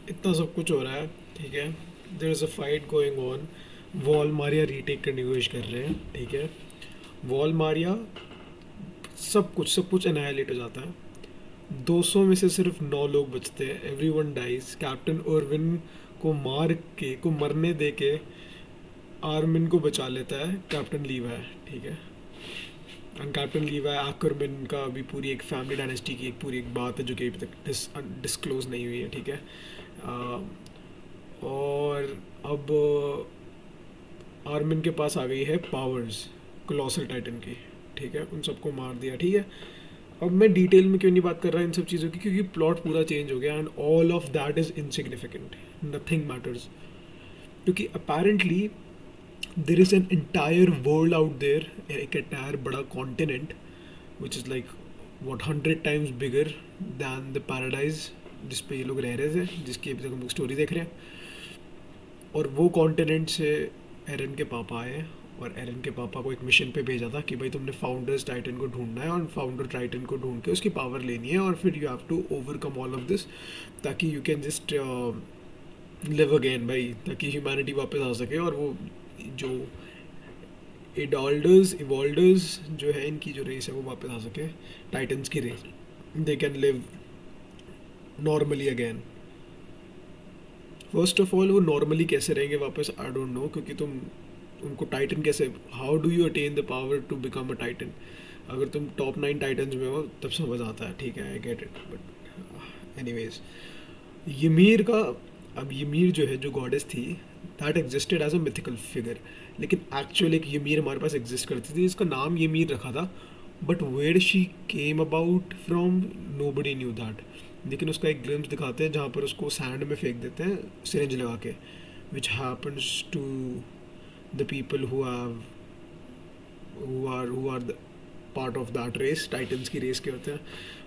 इतना सब कुछ हो रहा है, ठीक है। There is a fight going on. Wall Maria retake करने की कोशिश कर रहे हैं, ठीक है। वॉल मारिया सब कुछ एनाइलेट हो जाता है। 200 में से सिर्फ 9 लोग बचते हैं, एवरीवन डाइज। कैप्टन अर्विन को मार के, को मरने दे के आर्मिन को बचा लेता है कैप्टन लीवा, ठीक है। एंड कैप्टन लीवा आर्मिन का भी पूरी एक फैमिली डायनेस्टी की एक पूरी एक बात है जो कि अभी तक डिस्क्लोज नहीं हुई है, ठीक है। अ, और अब आर्मिन के पास आ गई है पावर्स कोलोसल टाइटन की, ठीक है। उन सबको मार दिया, ठीक है। अब मैं डिटेल में क्यों नहीं बात कर रहा इन सब चीज़ों की, क्योंकि प्लॉट पूरा चेंज हो गया and all of that is insignificant, nothing matters. क्योंकि apparently there is an entire world out there, एक एंटायर बड़ा continent which is like what 100 times bigger than the paradise जिस पे ये लोग रह रहे थे, जिसकी अभी तक हम लोग स्टोरी देख रहे हैं। और वो कॉन्टिनेंट से एरन के पापा आए और एरन के पापा को एक मिशन पे भेजा था कि भाई तुमने फाउंडर्स टाइटन को ढूंढना है और फाउंडर टाइटन को ढूंढ के उसकी पावर लेनी है और फिर you have to overcome all of this, ताकि you can just live again भाई, ताकि ह्यूमैनिटी वापस आ सके। और वो जो इडोल्डर्स इवोल्डर्स जो है, इनकी जो रेस है वो वापस आ सके, टाइटन्स की race, they can live normally again. First of all वो नॉर्मली कैसे रहेंगे वापस, आई डोंट नो, क्योंकि तुम उनको टाइटन कैसे, how do you attain the power to become a titan. अगर तुम टॉप 9 टाइटन्स में हो तब समझ आता है, ठीक है, I get it, but anyways ymir का, अब ymir जो है जो गॉडेस थी, that existed as a mythical figure. लेकिन एक्चुअल एक ymir हमारे पास एग्जिस्ट करती थी, इसका नाम ymir रखा था, but where she came about from nobody knew that. लेकिन उसका एक ग्लिम्स दिखाते हैं जहाँ पर उसको सैंड में फेंक देते हैं सिरिंज लगा के, which happens to the people who are the part of that race, titans की रेस के होते हैं,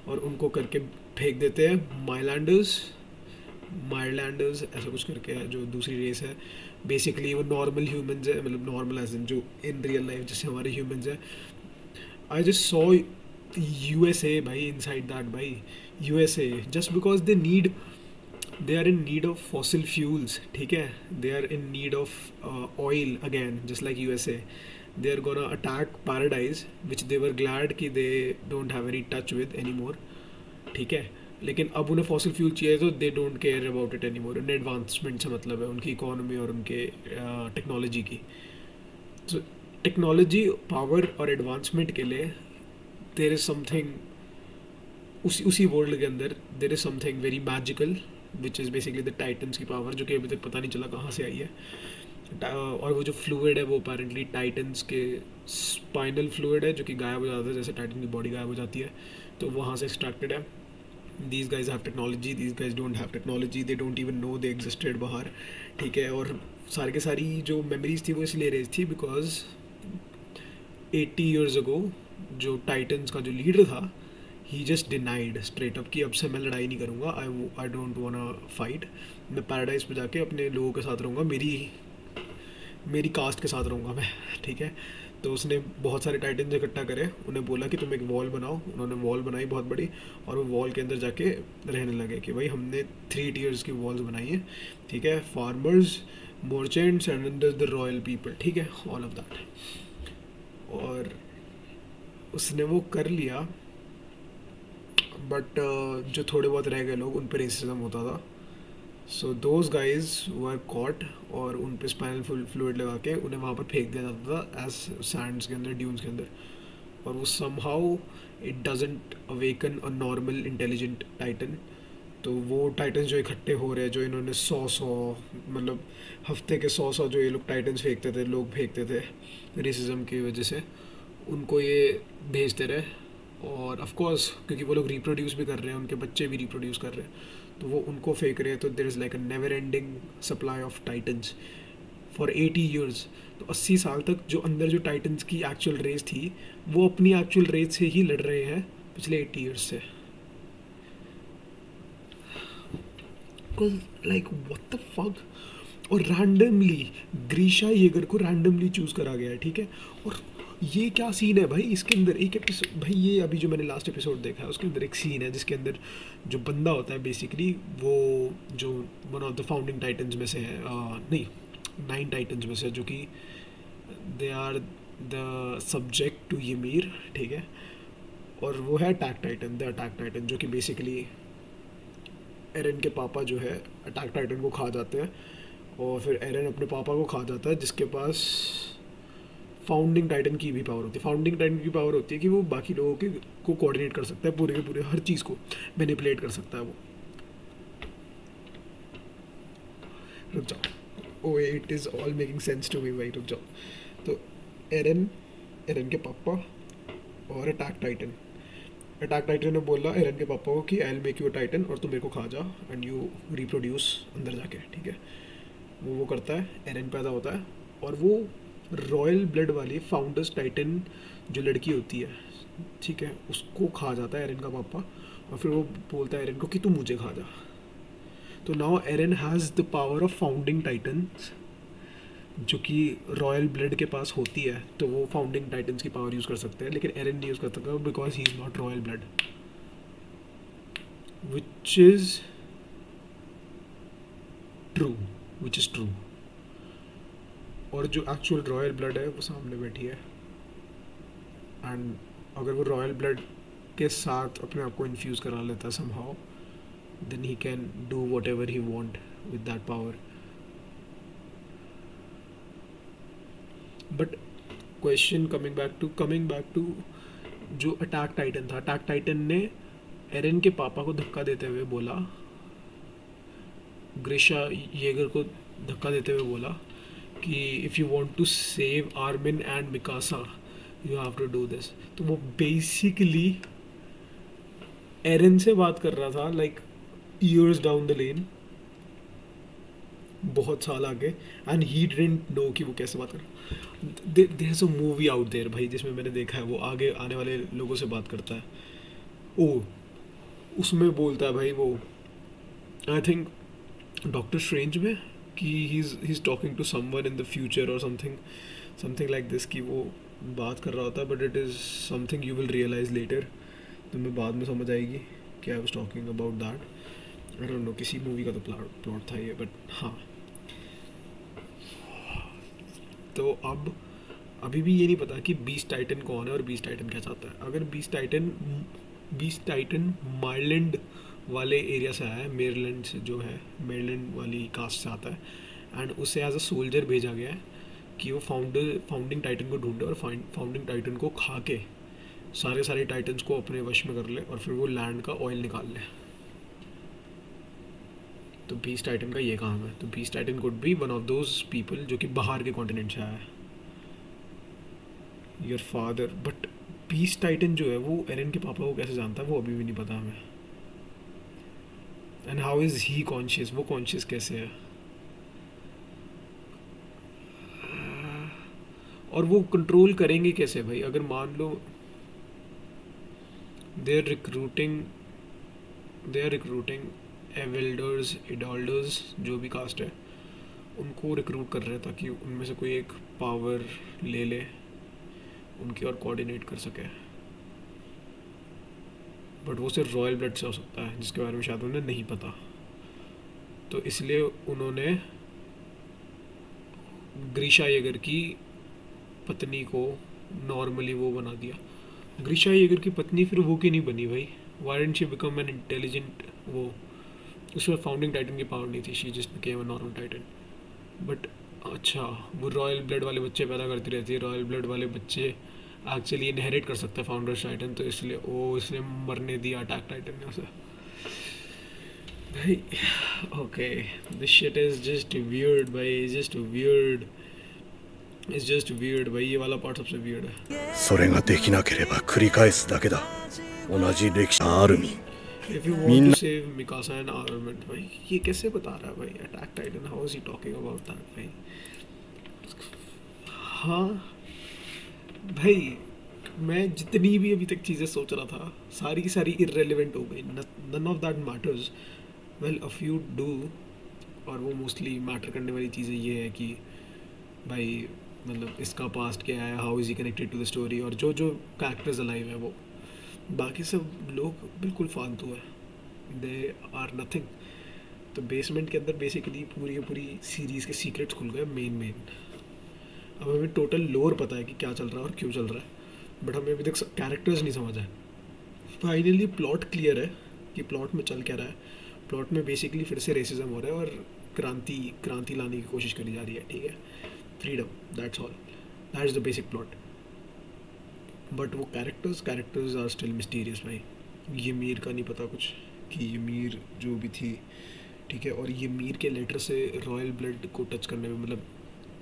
और उनको करके फेंक देते हैं माइलैंडर्स ऐसा कुछ करके है जो दूसरी रेस है। बेसिकली वो नॉर्मल ह्यूमंस है, मतलब नॉर्मल एज इन जो इन रियल लाइफ जैसे हमारे ह्यूमंस है। आई जस्ट सॉ यूएसए भाई, इनसाइड दैट भाई, USA just because they are in need of fossil fuels, ठीक है। They are in need of oil again, just like USA. They are gonna attack paradise which they were glad कि they don't have any touch with any more, ठीक है। लेकिन अब उन्हें fossil fuel चाहिए तो they don't care about it any more. उन्हें advancement से मतलब है, उनकी इकोनॉमी और उनके टेक्नोलॉजी की। तो टेक्नोलॉजी, पावर और एडवांसमेंट के लिए देर इज़ समथिंग, उसी वर्ल्ड के अंदर there is something very magical which is basically the titans की पावर, जो कि अभी तक पता नहीं चला कहाँ से आई है। और वो जो फ्लूइड है वो अपेरेंटली टाइटन्स के स्पाइनल फ्लूइड है, जो कि गायब हो जाता है जैसे टाइटन की बॉडी गायब हो जाती है, तो वहाँ से एक्सट्रैक्टेड है। these guys have technology, these guys don't have technology, they don't even know they existed बाहर, ठीक है। और सारी के सारी जो मेमोरीज थी वो इसलिए रेज थी बिकॉज 80 years ago जो टाइटन्स का जो लीडर था, ही जस्ट डिनाइड स्ट्रेट अप कि अब से मैं लड़ाई नहीं करूँगा, आई डोंट वांना फाइट, मैं पैराडाइज पे जाके अपने लोगों के साथ रहूँगा, मेरी मेरी कास्ट के साथ रहूँगा मैं, ठीक है। तो उसने बहुत सारे टाइटन्स इकट्ठा करे, उन्हें बोला कि तुम एक वॉल बनाओ। उन्होंने वॉल बनाई बहुत बड़ी, और वो वॉल के अंदर जाके रहने लगे कि भाई हमने 3 tiers की वॉल्स बनाई हैं, ठीक है। Farmers, merchants and under the royal people, ठीक है, ऑल ऑफ दैट। और उसने वो कर लिया, बट जो थोड़े बहुत रह गए लोग, उन पर रेसिज्म होता था। So those guys were caught, और उन पे स्पाइनल फ्लूइड लगा के उन्हें वहाँ पर फेंक दिया जाता था एज सैंड्स के अंदर, ड्यून्स के अंदर। और वो somehow it doesn't awaken a normal intelligent Titan. तो वो टाइटन्स जो इकट्ठे हो रहे हैं, जो इन्होंने 100 मतलब हफ्ते के 100 जो ये लोग टाइटन्स फेंकते थे, लोग फेंकते थे रेसिज्म की वजह से, उनको ये भेजते रहे। और ऑफ कोर्स क्योंकि वो लोग रिप्रोड्यूस भी कर रहे हैं, उनके बच्चे भी रिप्रोड्यूस कर रहे हैं, तो वो उनको फेंक रहे हैं। तो there is like a never ending supply of titans for 80 years। तो 80 साल तक जो अंदर जो टाइटन्स की एक्चुअल रेस थी, वो अपनी एक्चुअल रेस से ही लड़ रहे हैं पिछले 80 years से। Like what the fuck. और रैंडमली ग्रीशा येगर को रैंडमली चूज़ करा गया है, ठीक है। और ये क्या सीन है भाई इसके अंदर, एक एपिसोड भाई, ये अभी जो मैंने लास्ट एपिसोड देखा है उसके अंदर एक सीन है जिसके अंदर जो बंदा होता है बेसिकली वो जो one of the founding titans में से है, नहीं 9 टाइटन्स में से, जो कि they are the subject to ymir, ठीक है। और वो है attack titan, the attack titan, जो कि बेसिकली एरन के पापा जो है अटैक टाइटन को खा जाते हैं, और फिर एरन अपने पापा को खा जाता है, जिसके पास फाउंडिंग टाइटन की भी पावर होती है। फाउंडिंग टाइटन की पावर होती है कि वो बाकी लोगों के को कोऑर्डिनेट कर सकता है, पूरे के पूरे हर चीज़ को मैनिपुलेट कर सकता है वो। रुक जाओ, oh it is all making sense to me भाई, रुक जाओ। तो एरन, एरन के पापा और अटैक टाइटन ने बोला एरन के पापा को कि I will make you a Titan और तुम मेरे को खा जा एंड यू रिप्रोड्यूस अंदर जाके, ठीक है। वो करता है, एरन पैदा होता है, और वो रॉयल ब्लड वाली फाउंडर्स टाइटन जो लड़की होती है, ठीक है, उसको खा जाता है एरन का पापा, और फिर वो बोलता है एरन को कि तू मुझे खा जा। तो now Eren has the power of founding titan, जो कि रॉयल ब्लड के पास होती है, तो वो फाउंडिंग टाइटन्स की पावर यूज़ कर सकते हैं, लेकिन एरन नहीं यूज़ कर सकता because he is not royal blood, which is true, which is true. और जो एक्चुअल रॉयल ब्लड है वो सामने बैठी है, एंड अगर वो रॉयल ब्लड के साथ अपने आप को इन्फ्यूज़ करा लेता है somehow, then he can do whatever he want with that power. But question coming back to जो अटैक टाइटन था, अटैक टाइटन ने एरन के पापा को धक्का देते हुए बोला, ग्रिशा येगर को धक्का देते हुए बोला कि if you want to save Armin and Mikasa you have to do this. तो वो बेसिकली एरन से बात कर रहा था, like years down the lane, बहुत साल आगे, एंड ही डिडंट नो कि वो कैसे बात कर। There is a movie out there भाई जिसमें मैंने देखा है वो आगे आने वाले लोगों से बात करता है। ओ उसमें बोलता है भाई वो, आई थिंक डॉक्टर स्ट्रेंज में, कि he is talking to someone in the future और समथिंग लाइक दिस, कि वो बात कर रहा होता है, but it is something you will realize later, तुम्हें बाद में समझ आएगी कि I was talking about that. I don't know किसी मूवी का तो प्लॉट था ये, बट हाँ। तो अब अभी भी ये नहीं पता कि बीस्ट टाइटन कौन है और बीस्ट टाइटन क्या चाहता है। अगर बीस्ट टाइटन माइलैंड वाले एरिया से आया है, मेरीलैंड से, जो है मेरीलैंड वाली कास्ट से आता है, एंड उसे एज अ सोल्जर भेजा गया है कि वो फाउंडिंग टाइटन को ढूंढे और फाउंडिंग टाइटन को खा के सारे टाइटन्स को अपने वश में कर ले और फिर वो लैंड का ऑयल निकाल ले। तो बीस्ट टाइटन का ये काम है। तो beast Titan could be one of those people जो कि बाहर के कॉन्टिनेंट से आया है, your father. But beast Titan जो है वो एरन के पापा को कैसे जानता है वो अभी भी नहीं पता हमें। And how is he conscious, वो कॉन्शियस कैसे है, और वो कंट्रोल करेंगे कैसे भाई। अगर मान लो दे आर रिक्रूटिंग एवेल्डर्स, इडोल्डर्स, जो भी कास्ट है, उनको रिक्रूट कर रहे हैं ताकि उनमें से कोई एक पावर ले ले उनकी और कोऑर्डिनेट कर सके। बट वो सिर्फ रॉयल ब्लड से हो सकता है, जिसके बारे में शायद उन्हें नहीं पता। तो इसलिए उन्होंने ग्रीशा येगर की पत्नी को नॉर्मली वो बना दिया। ग्रीशा येगर की पत्नी फिर वो की नहीं बनी भाई, why didn't she become an intelligent वो, उसमें फाउंडिंग टाइटन की पावर नहीं थी, she just became a normal Titan. But अच्छा, वो रॉयल ब्लड वाले बच्चे पैदा करती रहती है, रॉयल ब्लड वाले बच्चे एक्चुअली इनहेरिट कर सकते हैं फाउंडर्स टाइटन, तो इसलिए मरने दिया अटैक टाइटन ने उसे भाई। Okay, this shit is just weird भाई, जस्ट वियर्ड भाई, ये वाला पार्ट सबसे वियर्ड है। それができなければ繰り返すだけだ。同じ歴史アーミー If you み want ん to な save Mikasa and armament भाई, ये कैसे बता रहा है भाई attack Titan, how is he talking about that भाई। हाँ भाई, मैं जितनी भी अभी तक चीज़ें सोच रहा था सारी की सारी इरेलीवेंट हो गई, none of that matters. Well a few do, और वो मोस्टली मैटर करने वाली चीज़ें ये है कि भाई मतलब इसका पास्ट क्या है, how is he connected to the story, और जो जो कैरेक्टर्स अलाइव है वो, बाकी सब लोग बिल्कुल फालतू है, दे आर नथिंग। तो बेसमेंट के अंदर बेसिकली पूरी की पूरी सीरीज़ के सीक्रेट्स खुल गए मेन मेन। अब हमें टोटल लोर पता है कि क्या चल रहा है और क्यों चल रहा है, बट हमें अभी तक कैरेक्टर्स नहीं समझ आए। फाइनली प्लॉट क्लियर है कि प्लॉट में चल क्या रहा है। प्लॉट में बेसिकली फिर से रेसिज्म हो रहा है और क्रांति क्रांति लाने की कोशिश करी जा रही है, ठीक है, freedom, that's all, that is the basic plot. But वो कैरेक्टर्स आर स्टिल मिस्टीरियस भाई। ये मीर का नहीं पता कुछ कि ये मीर जो भी थी, ठीक है, और ये मीर के लेटर से रॉयल ब्लड को टच करने में, मतलब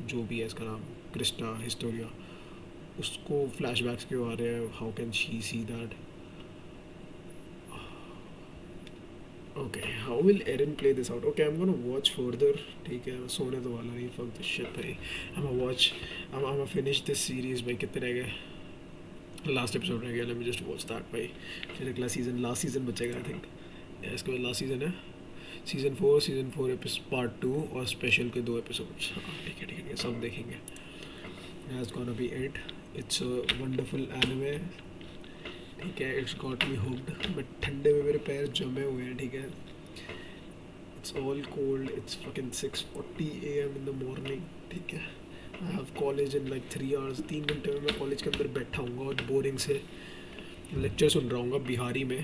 जो भी है इसका नाम, क्रिस्टा हिस्टोरिया, उसको फ्लैशबैक्स क्यों आ रहे हैं, how can she see that. Okay, how will Eren play this out, okay I am gonna watch further, ठीक है, सोने तो वाला नहीं, फक दिस शिट भाई, I am watch, I am finish this series भाई। कितने रह गए, लास्ट एपिसोड रह गया, let me just watch that भाई। फिर अगला सीजन, लास्ट सीजन बचेगा आई थिंक, इसके बाद लास्ट सीजन है, सीजन 4 पार्ट 2 और स्पेशल के 2 एपिसोड्स। हाँ ठीक है ठीक है, सब देखेंगे। That's gonna be it. It's a wonderful anime, ठीक है, it's got me hooked, but ठंडे में मेरे पैर जमे हुए हैं, ठीक है, it's all cold, it's fucking 6:40 AM in the morning, ठीक है, I have college in like 3 hours, 3 घंटे में मैं कॉलेज के अंदर बैठा हूँ और बोरिंग से लेक्चर सुन रहा हूँ बिहारी में।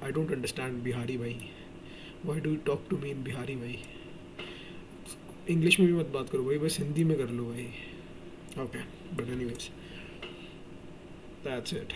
आई डोंट अंडरस्टैंड बिहारी भाई, why do you talk to me in Bihari भाई, इंग्लिश में भी मत बात करो भाई, बस हिंदी में कर लो भाई। Okay, but anyways that's it.